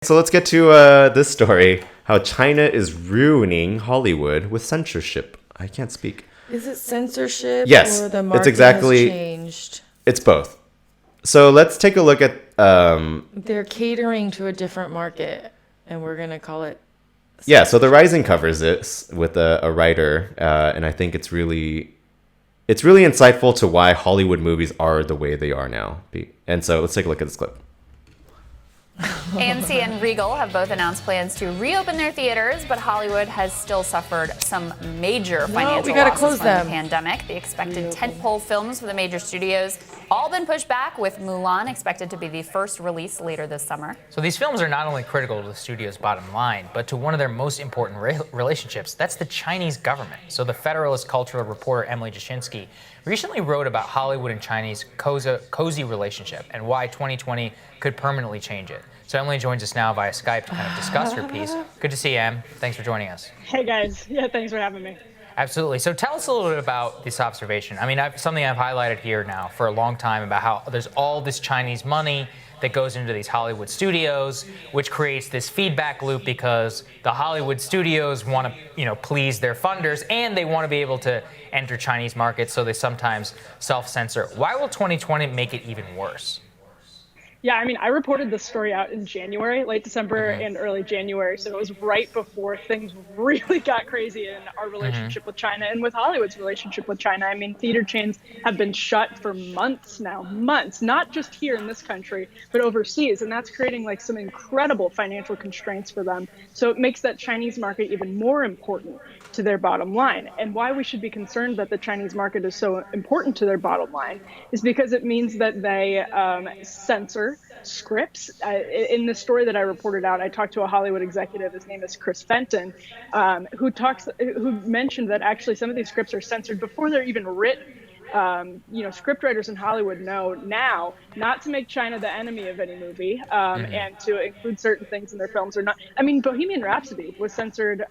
So let's get to this story, how China is ruining Hollywood with censorship. I can't speak. Is it censorship Yes, or the it's market exactly, has changed? It's both. So let's take a look at... They're catering to a different market, and we're going to call it... Yeah, so The Rising covers this with a writer, and I think it's really insightful to why Hollywood movies are the way they are now. And so let's take a look at this clip. AMC and Regal have both announced plans to reopen their theaters, but Hollywood has still suffered some major financial losses from the pandemic. The expected tentpole films for the major studios all been pushed back, with Mulan expected to be the first release later this summer. So these films are not only critical to the studio's bottom line, but to one of their most important relationships. That's the Chinese government. So the Federalist cultural reporter Emily Jashinsky recently wrote about Hollywood and Chinese cozy relationship and why 2020 could permanently change it. So Emily joins us now via Skype to kind of discuss her piece. Good to see you, Em. Thanks for joining us. Hey, guys. Yeah, thanks for having me. Absolutely. So tell us a little bit about this observation. I mean, something I've highlighted here now for a long time about how there's all this Chinese money that goes into these Hollywood studios, which creates this feedback loop because the Hollywood studios want to, please their funders, and they want to be able to enter Chinese markets, so they sometimes self-censor. Why will 2020 make it even worse? Yeah, I mean, I reported this story out in January, late December and early January. So it was right before things really got crazy in our relationship with China and with Hollywood's relationship with China. I mean, theater chains have been shut for months now, not just here in this country, but overseas. And that's creating like some incredible financial constraints for them. So it makes that Chinese market even more important to their bottom line. And why we should be concerned that the Chinese market is so important to their bottom line is because it means that they censor scripts. In the story that I reported out, I talked to a Hollywood executive. His name is Chris Fenton, who mentioned that actually some of these scripts are censored before they're even written. Scriptwriters in Hollywood know now not to make China the enemy of any movie, and to include certain things in their films or not. I mean, Bohemian Rhapsody was censored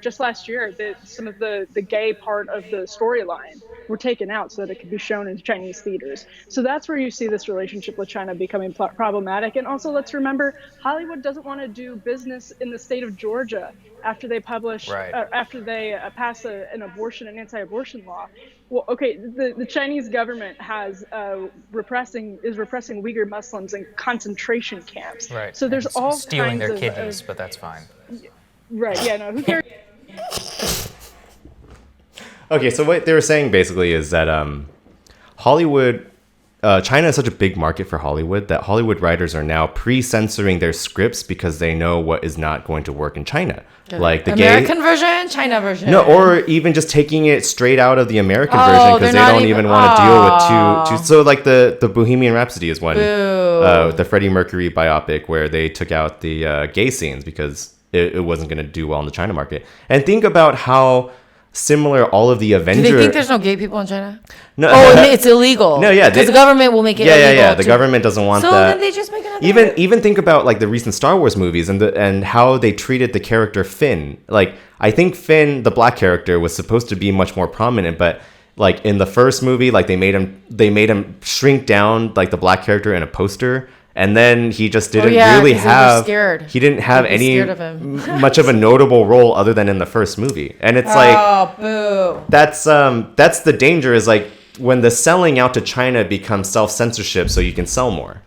just last year. Some of the gay part of the storyline were taken out so that it could be shown in Chinese theaters. So that's where you see this relationship with China becoming problematic. And also, let's remember, Hollywood doesn't want to do business in the state of Georgia after they pass an anti-abortion law. Well, okay, the Chinese government is repressing Uyghur Muslims in concentration camps. Right. So there's all stealing kinds their kidneys, but that's fine. Right. Yeah. No. Who cares? Okay, so what they were saying basically is that Hollywood... China is such a big market for Hollywood that Hollywood writers are now pre-censoring their scripts because they know what is not going to work in China. Like the American version, China version. No, or even just taking it straight out of the American version because they don't even want to deal with two. So like the Bohemian Rhapsody is one, the Freddie Mercury biopic where they took out the gay scenes because it wasn't going to do well in the China market. And think about how similar all of the Avengers. Do they think there's no gay people in China? No. It's illegal. No, yeah. Because the government will make it illegal. Yeah. The government doesn't want that. So then they just make another. Even think about like the recent Star Wars movies and how they treated the character Finn. Like I think Finn, the black character, was supposed to be much more prominent, but like in the first movie, like they made him shrink down like the black character in a poster. And then he just didn't really have. He didn't have any much of a notable role other than in the first movie. And it's that's the danger is like when the selling out to China becomes self-censorship, so you can sell more.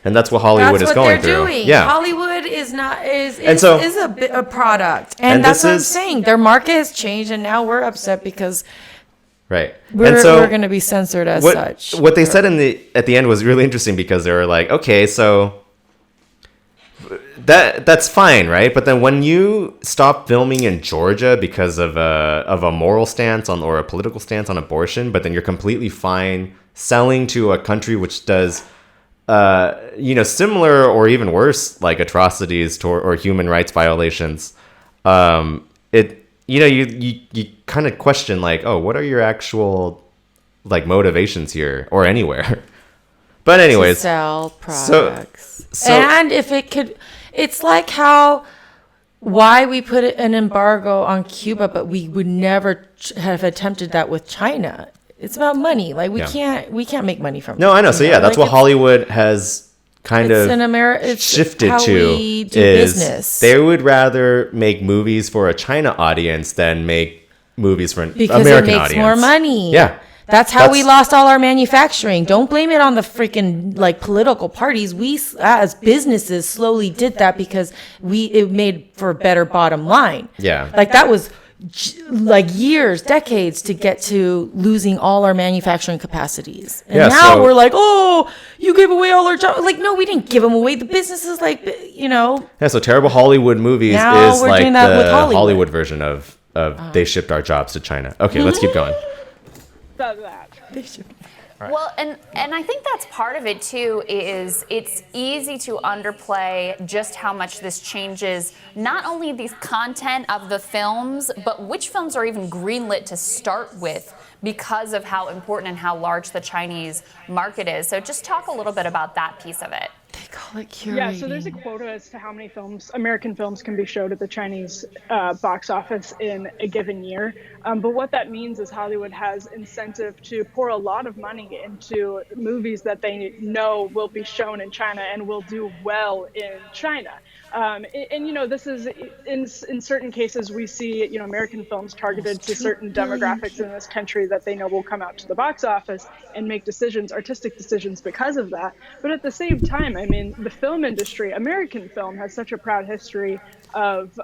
And that's what Hollywood is going through. Doing. Yeah, Hollywood is a product, and that's what I'm saying. Their market has changed, and now we're upset because. Right. We're going to be censored as such. What they said at the end was really interesting because they were like, okay, so that's fine, right? But then when you stop filming in Georgia because of a moral stance or a political stance on abortion, but then you're completely fine selling to a country which does similar or even worse like atrocities or human rights violations, you kind of question like, oh, what are your actual like motivations here or anywhere? But anyways, to sell products. And if it could, it's like why we put an embargo on Cuba, but we would never have attempted that with China. It's about money. Like we can't make money from. No, I know. So yeah, that's what Hollywood has kind of shifted how to we do is business. they would rather make movies for a China audience than make movies for an because American it makes audience. more money. Yeah. That's how we lost all our manufacturing. Don't blame it on the freaking like political parties. We as businesses slowly did that because it made for a better bottom line. Yeah. Like that was like years, decades to get to losing all our manufacturing capacities. And now we're like, oh, you gave away all our jobs. Like, no, we didn't give them away. The business is like, Yeah, so Terrible Hollywood Movies now is we're like doing that with the Hollywood version of they shipped our jobs to China. Okay, let's keep going. Well, and I think that's part of it too, is it's easy to underplay just how much this changes not only the content of the films, but which films are even greenlit to start with because of how important and how large the Chinese market is. So just talk a little bit about that piece of it. they call it curating. Yeah, so there's a quota as to how many American films can be showed at the Chinese box office in a given year. But what that means is Hollywood has incentive to pour a lot of money into movies that they know will be shown in China and will do well in China. And this is in certain cases we see American films targeted to certain demographics in this country that they know will come out to the box office and make artistic decisions because of that. But at the same time, I mean, the film industry, American film, has such a proud history of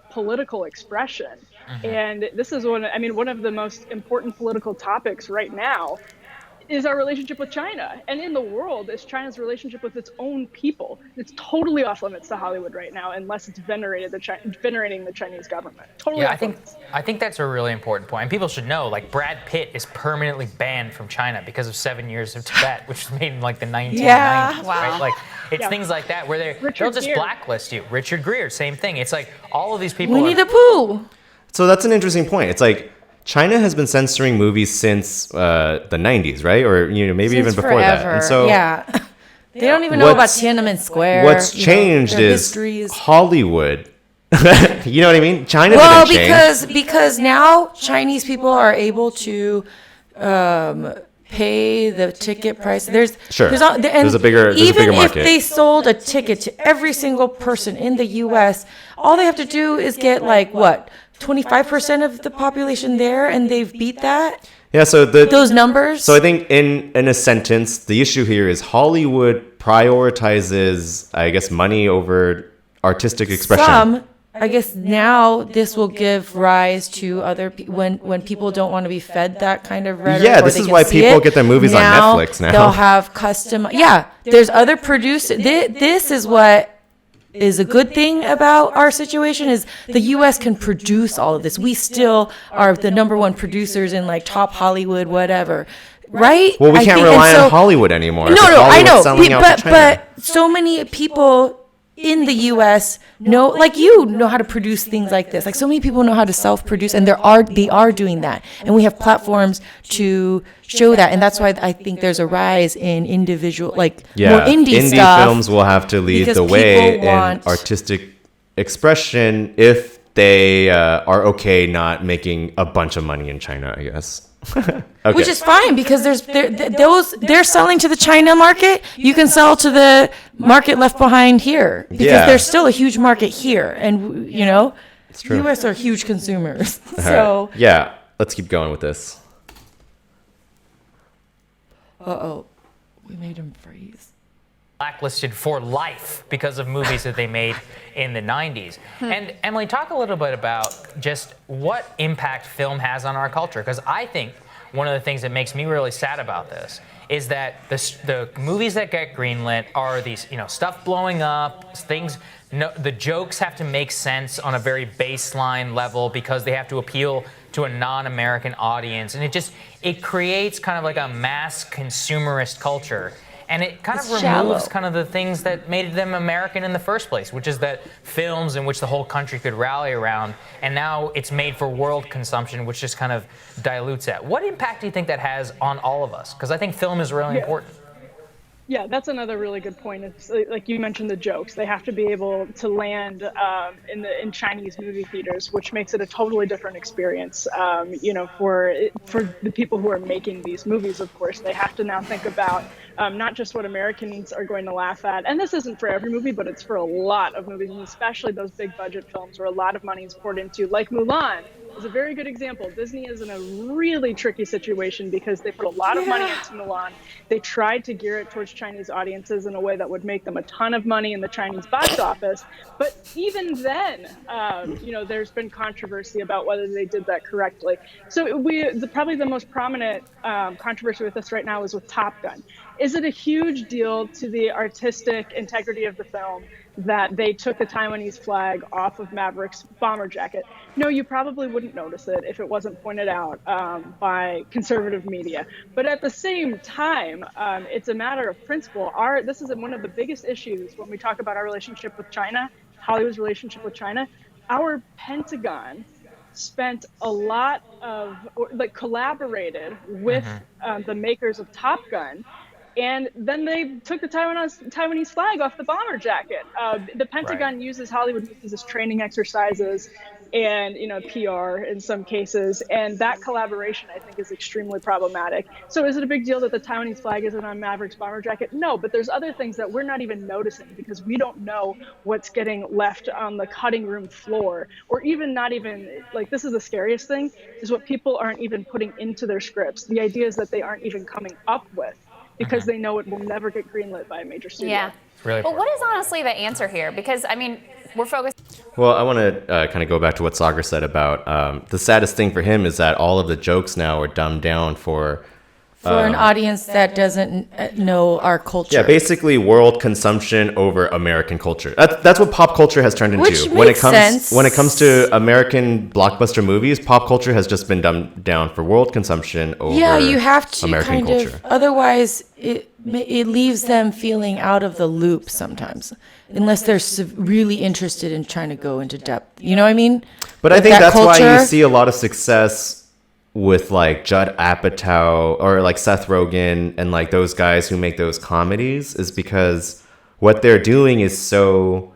political expression. And this is one of the most important political topics right now is our relationship with China. And in the world is China's relationship with its own people. It's totally off limits to Hollywood right now unless it's venerating the Chinese government. Totally off limits. I think that's a really important point. And people should know, like, Brad Pitt is permanently banned from China because of 7 Years of Tibet, which was made in like the 1990s. Yeah. Wow. Right? Like, it's things like that where they'll just blacklist you. Richard Gere, same thing. It's like all of these people Winnie the Pooh. So that's an interesting point. It's like China has been censoring movies since the 90s, right? Or maybe Since even before forever. that. And so they don't even know about Tiananmen Square. What's changed is Hollywood. You know what I mean? China didn't change. because now Chinese people are able to pay the ticket price. There's a bigger market. Even if they sold a ticket to every single person in the U.S., all they have to do is get 25% of the population there, and they've beat that. Yeah, so those numbers. So I think in a sentence, the issue here is Hollywood prioritizes, I guess, money over artistic expression. I guess now this will give rise to other when people don't want to be fed that kind of rhetoric. Yeah, this is why people get their movies on Netflix now. They'll have custom. Yeah, there's other producers. This is what is a good thing about our situation is the U.S. can produce all of this. We still are the number one producers in top Hollywood, whatever. Right? Well, we can't rely on Hollywood anymore. No, I know. But so many people in the U.S. know how to produce things like this. Like so many people know how to self-produce, and they are doing that. And we have platforms to show that, and that's why I think there's a rise in individual, more indie stuff. Indie films will have to lead the way in artistic expression if they are okay not making a bunch of money in China, I guess. Okay. Which is fine because they're selling to the China market. You can sell to the market left behind here because there's still a huge market here, and it's true. U.S. are huge consumers. So yeah, let's keep going with this. We made him freeze. Blacklisted for life because of movies that they made in the 90s. And Emily, talk a little bit about just what impact film has on our culture, because I think one of the things that makes me really sad about this is that the movies that get greenlit are these, stuff blowing up, things. The jokes have to make sense on a very baseline level because they have to appeal to a non-American audience, and it creates kind of like a mass consumerist culture. And it kind of removes kind of the things that made them American in the first place, which is that films in which the whole country could rally around. And now it's made for world consumption, which just kind of dilutes that. What impact do you think that has on all of us? Because I think film is really important. Yeah, that's another really good point. It's like you mentioned the jokes. They have to be able to land in Chinese movie theaters, which makes it a totally different experience. For the people who are making these movies, of course, they have to now think about not just what Americans are going to laugh at. And this isn't for every movie, but it's for a lot of movies, and especially those big budget films where a lot of money is poured into, like Mulan is a very good example. Disney is in a really tricky situation because they put a lot of money into Mulan. They tried to gear it towards Chinese audiences in a way that would make them a ton of money in the Chinese box office. But even then, there's been controversy about whether they did that correctly. So probably the most prominent controversy with this right now is with Top Gun. Is it a huge deal to the artistic integrity of the film that they took the Taiwanese flag off of Maverick's bomber jacket? No, you probably wouldn't notice it if it wasn't pointed out by conservative media. But at the same time, it's a matter of principle. This is one of the biggest issues when we talk about our relationship with China, Hollywood's relationship with China. Our Pentagon spent a lot of, collaborated with the makers of Top Gun. And then they took the Taiwanese flag off the bomber jacket. The Pentagon uses Hollywood movies as training exercises and, PR in some cases. And that collaboration, I think, is extremely problematic. So is it a big deal that the Taiwanese flag isn't on Maverick's bomber jacket? No, but there's other things that we're not even noticing because we don't know what's getting left on the cutting room floor, or even not even, this is the scariest thing, is what people aren't even putting into their scripts. The ideas that they aren't even coming up with, because they know it will never get greenlit by a major studio. Yeah. Really but what is honestly the answer here? Because, we're focused. Well, I want to kind of go back to what Sagar said about the saddest thing for him is that all of the jokes now are dumbed down for an audience that doesn't know our culture. Yeah, basically world consumption over American culture. That's what pop culture has turned into. Which makes sense. When it comes to American blockbuster movies, pop culture has just been dumbed down for world consumption over you have to American culture. Otherwise, it leaves them feeling out of the loop sometimes, unless they're really interested in trying to go into depth. You know what I mean? But I think that's why you see a lot of success with Judd Apatow or Seth Rogen and those guys who make those comedies, is because what they're doing is so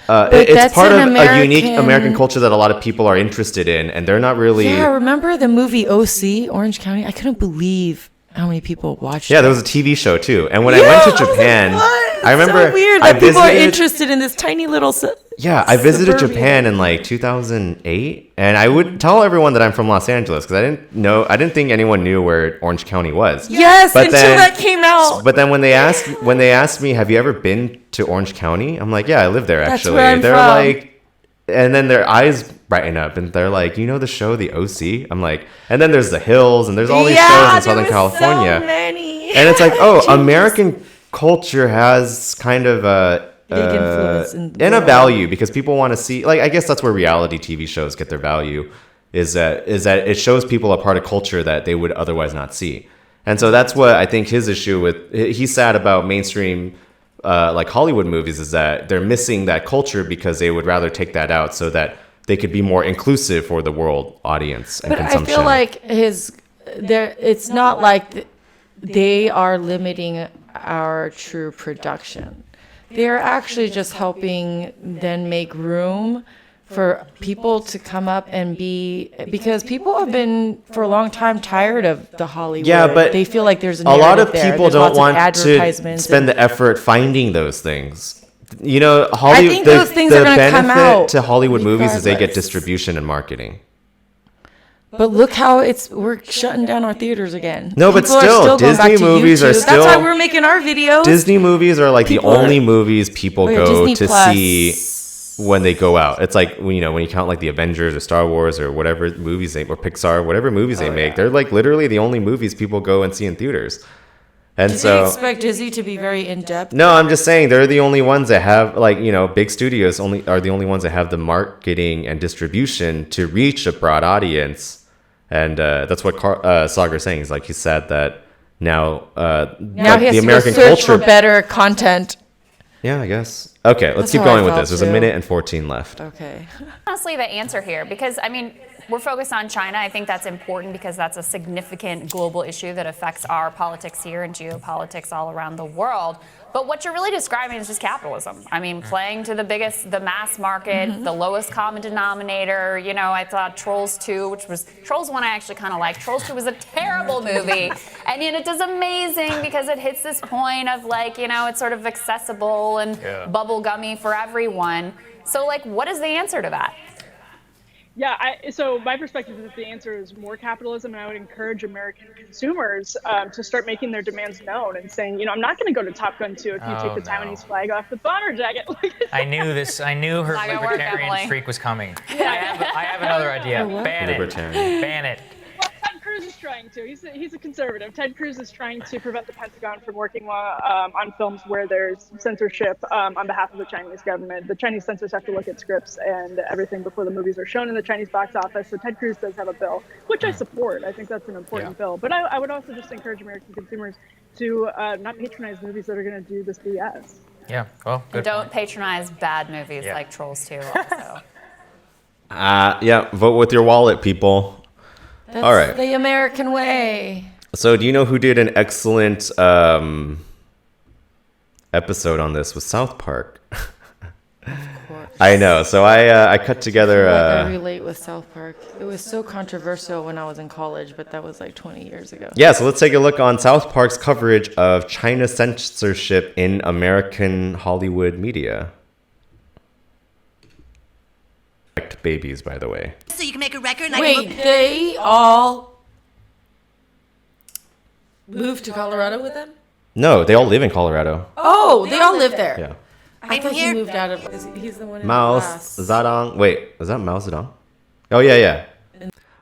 it's part of a unique American culture that a lot of people are interested in, and they're not really. Yeah, remember the movie OC, Orange County? I couldn't believe how many people watched it. Yeah, there was a TV show too. And when I went to Japan, I remember so weird that people are interested in this tiny little I visited Japan in 2008, and I would tell everyone that I'm from Los Angeles because I didn't think anyone knew where Orange County was. Yes, until that came out. But then when they asked me, "Have you ever been to Orange County?" I'm like, "Yeah, I live there actually." That's where I'm from. And then their eyes brighten up, and they're like, "You know the show, The OC?" I'm like, and then there's The Hills, and there's all these shows in Southern California. So many. And it's American culture has kind of a big influence and a value because people want to see. I guess that's where reality TV shows get their value, is that it shows people a part of culture that they would otherwise not see. And so that's what I think his issue with. He's sad about mainstream. Hollywood movies is that they're missing that culture because they would rather take that out so that they could be more inclusive for the world audience and consumption. I feel it's not like they are limiting our true production. They're actually just helping then make room for people to come up and because people have been for a long time tired of the Hollywood. Yeah, but they feel like there's a lot of people don't want to spend the effort finding those things. I think those things are going to come out. The benefit to Hollywood movies is they get distribution and marketing. But look how we're shutting down our theaters again. No, but still Disney movies are still. That's why we're making our videos. Disney movies are the only movies people go to see when they go out. It's when you count the Avengers or Star Wars or whatever movies or Pixar, whatever movies they make, they're literally the only movies people go and see in theaters. And do you expect Disney to be very in depth? No, I'm just saying they're the only ones that have big studios are the only ones that have the marketing and distribution to reach a broad audience. And that's what Sagar's saying. Is he's sad that now he has the American to go search culture for better content. Yeah, I guess. Okay, let's That's keep how I going with felt this. There's a too. minute and 14 left. Okay. Honestly, the answer here, because I mean, we're focused on China. I think that's important because that's a significant global issue that affects our politics here and geopolitics all around the world. But what you're really describing is just capitalism. I mean, playing to the mass market, the lowest common denominator. You know, I thought Trolls 2, Trolls 1 I actually kind of like. Trolls 2 was a terrible movie. And yet it does amazing because it hits this point of like, you know, it's sort of accessible and bubblegummy for everyone. So like, what is the answer to that? Yeah, so my perspective is that the answer is more capitalism, and I would encourage American consumers to start making their demands known and saying, you know, I'm not going to go to Top Gun 2 if you take the Taiwanese flag off the bomber jacket. I knew this. I knew her libertarian streak was coming. Yeah. I have another idea. Ban it. Ban it. Well, Ted Cruz is trying to. He's a conservative. Ted Cruz is trying to prevent the Pentagon from working on films where there's censorship on behalf of the Chinese government. The Chinese censors have to look at scripts and everything before the movies are shown in the Chinese box office. So Ted Cruz does have a bill, which I support. I think that's an important bill. But I would also just encourage American consumers to not patronize movies that are going to do this BS. Yeah, well, good. Don't patronize bad movies like Trolls 2 also. Yeah, vote with your wallet, people. That's all right. the American way. So do you know who did an excellent episode on this? Was South Park. Of course. I know. So I cut together. I relate with South Park. It was so controversial when I was in college, but that was like 20 years ago. Yeah, so let's take a look on South Park's coverage of China censorship in American Hollywood media. Babies, by the way. So you can make a record. Wait, they all moved to Colorado with them? No, they all live in Colorado. Oh, they all live there. Yeah. I thought he moved out of. He's the one in Mao the glass. Zedong. Wait, is that Mao Zedong? Oh, yeah.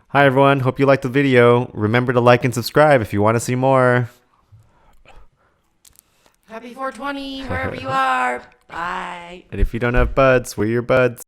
Hi, everyone. Hope you liked the video. Remember to like and subscribe if you want to see more. Happy 420, wherever you are. Bye. And if you don't have buds, we're your buds.